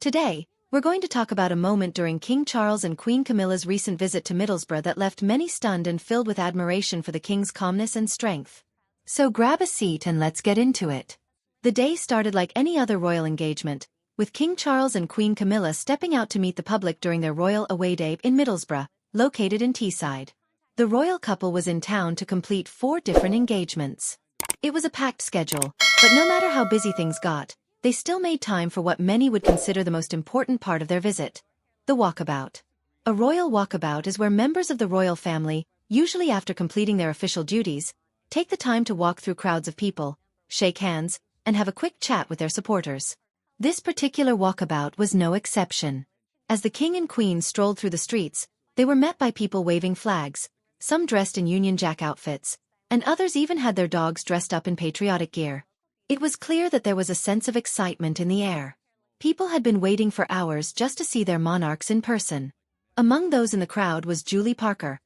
Today, we're going to talk about a moment during King Charles and Queen Camilla's recent visit to Middlesbrough that left many stunned and filled with admiration for the king's calmness and strength. So grab a seat and let's get into it. The day started like any other royal engagement, with King Charles and Queen Camilla stepping out to meet the public during their royal away day in Middlesbrough, located in Teesside. The royal couple was in town to complete 4 different engagements. It was a packed schedule, but no matter how busy things got, they still made time for what many would consider the most important part of their visit: the walkabout. A royal walkabout is where members of the royal family, usually after completing their official duties, take the time to walk through crowds of people, shake hands, and have a quick chat with their supporters. This particular walkabout was no exception. As the king and queen strolled through the streets, they were met by people waving flags, some dressed in Union Jack outfits, and others even had their dogs dressed up in patriotic gear. It was clear that there was a sense of excitement in the air. People had been waiting for hours just to see their monarchs in person. Among those in the crowd was Julie Parker,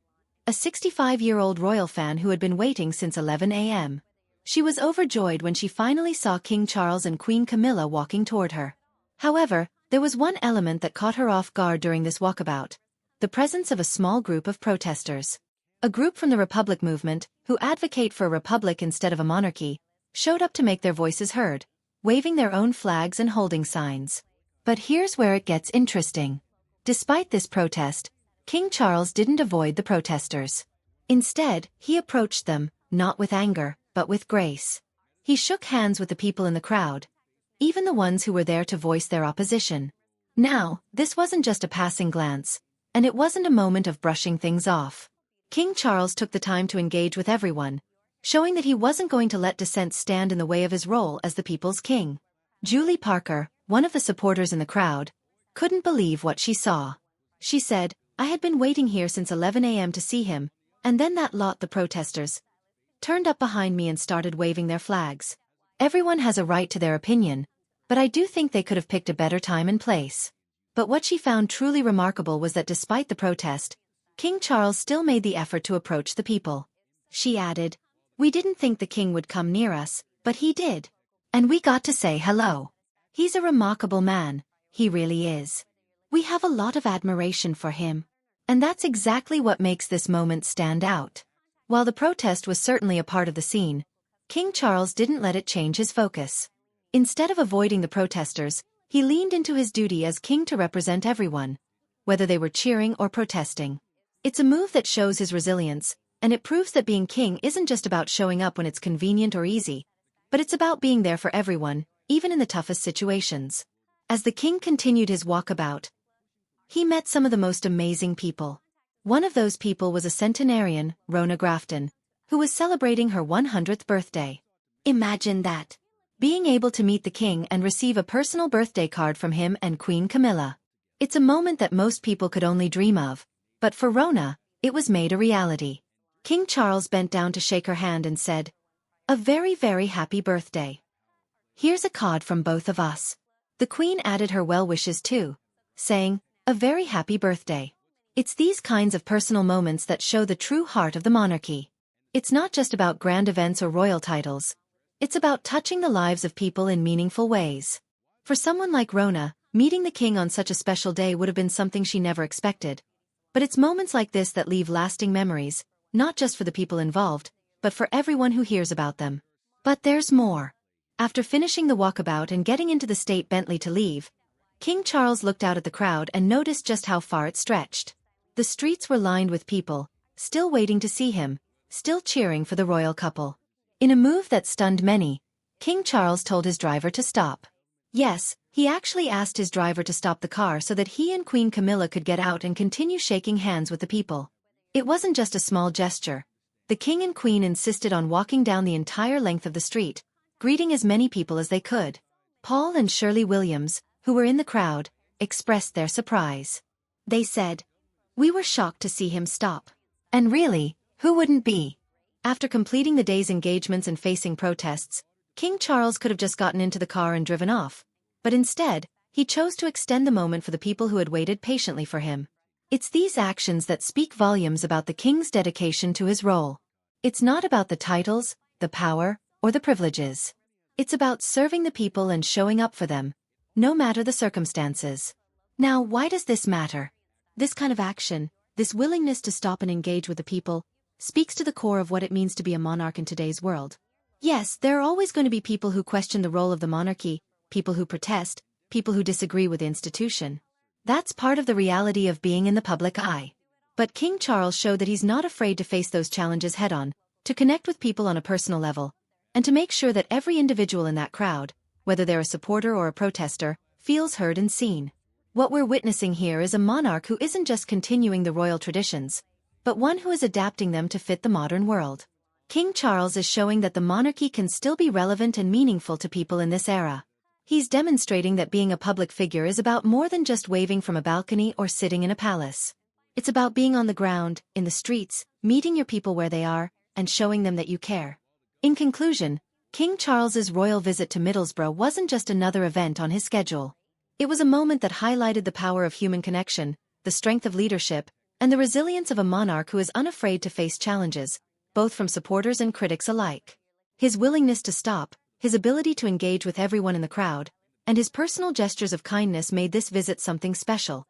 a 65-year-old royal fan who had been waiting since 11 a.m. She was overjoyed when she finally saw King Charles and Queen Camilla walking toward her. However, there was one element that caught her off guard during this walkabout: the presence of a small group of protesters. A group from the Republic movement, who advocate for a republic instead of a monarchy, showed up to make their voices heard, waving their own flags and holding signs. But here's where it gets interesting. Despite this protest, King Charles didn't avoid the protesters. Instead, he approached them, not with anger, but with grace. He shook hands with the people in the crowd, even the ones who were there to voice their opposition. Now, this wasn't just a passing glance, and it wasn't a moment of brushing things off. King Charles took the time to engage with everyone, showing that he wasn't going to let dissent stand in the way of his role as the people's king. Julie Parker, one of the supporters in the crowd, couldn't believe what she saw. She said, "I had been waiting here since 11 a.m. to see him, and then that lot, the protesters, turned up behind me and started waving their flags. Everyone has a right to their opinion, but I do think they could have picked a better time and place." But what she found truly remarkable was that despite the protest, King Charles still made the effort to approach the people. She added, "We didn't think the king would come near us, but he did. And we got to say hello. He's a remarkable man, he really is. We have a lot of admiration for him." And that's exactly what makes this moment stand out. While the protest was certainly a part of the scene, King Charles didn't let it change his focus. Instead of avoiding the protesters, he leaned into his duty as king to represent everyone, whether they were cheering or protesting. It's a move that shows his resilience, and it proves that being king isn't just about showing up when it's convenient or easy, but it's about being there for everyone, even in the toughest situations. As the king continued his walkabout, he met some of the most amazing people. One of those people was a centenarian, Rona Grafton, who was celebrating her 100th birthday. Imagine that! Being able to meet the king and receive a personal birthday card from him and Queen Camilla. It's a moment that most people could only dream of, but for Rona, it was made a reality. King Charles bent down to shake her hand and said, "A very, very happy birthday. Here's a card from both of us." The Queen added her well wishes too, saying, "A very happy birthday." It's these kinds of personal moments that show the true heart of the monarchy. It's not just about grand events or royal titles. It's about touching the lives of people in meaningful ways. For someone like Rona, meeting the king on such a special day would have been something she never expected. But it's moments like this that leave lasting memories, not just for the people involved, but for everyone who hears about them. But there's more. After finishing the walkabout and getting into the state Bentley to leave, King Charles looked out at the crowd and noticed just how far it stretched. The streets were lined with people, still waiting to see him, still cheering for the royal couple. In a move that stunned many, King Charles told his driver to stop. Yes, he actually asked his driver to stop the car so that he and Queen Camilla could get out and continue shaking hands with the people. It wasn't just a small gesture. The king and queen insisted on walking down the entire length of the street, greeting as many people as they could. Paul and Shirley Williams, who were in the crowd, expressed their surprise. They said, "We were shocked to see him stop." And really, who wouldn't be? After completing the day's engagements and facing protests, King Charles could have just gotten into the car and driven off. But instead, he chose to extend the moment for the people who had waited patiently for him. It's these actions that speak volumes about the king's dedication to his role. It's not about the titles, the power, or the privileges. It's about serving the people and showing up for them, no matter the circumstances. Now, why does this matter? This kind of action, this willingness to stop and engage with the people, speaks to the core of what it means to be a monarch in today's world. Yes, there are always going to be people who question the role of the monarchy, people who protest, people who disagree with the institution. That's part of the reality of being in the public eye. But King Charles showed that he's not afraid to face those challenges head-on, to connect with people on a personal level, and to make sure that every individual in that crowd, whether they're a supporter or a protester, feels heard and seen. What we're witnessing here is a monarch who isn't just continuing the royal traditions, but one who is adapting them to fit the modern world. King Charles is showing that the monarchy can still be relevant and meaningful to people in this era. He's demonstrating that being a public figure is about more than just waving from a balcony or sitting in a palace. It's about being on the ground, in the streets, meeting your people where they are, and showing them that you care. In conclusion, King Charles's royal visit to Middlesbrough wasn't just another event on his schedule. It was a moment that highlighted the power of human connection, the strength of leadership, and the resilience of a monarch who is unafraid to face challenges, both from supporters and critics alike. His willingness to stop, his ability to engage with everyone in the crowd, and his personal gestures of kindness made this visit something special.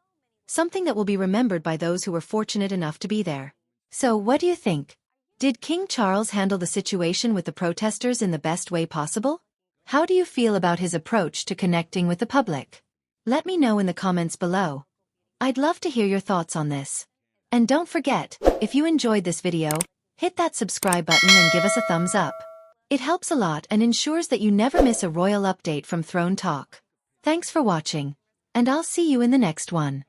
Something that will be remembered by those who were fortunate enough to be there. So what do you think? Did King Charles handle the situation with the protesters in the best way possible? How do you feel about his approach to connecting with the public? Let me know in the comments below. I'd love to hear your thoughts on this. And don't forget, if you enjoyed this video, hit that subscribe button and give us a thumbs up. It helps a lot and ensures that you never miss a royal update from Throne Talk. Thanks for watching, and I'll see you in the next one.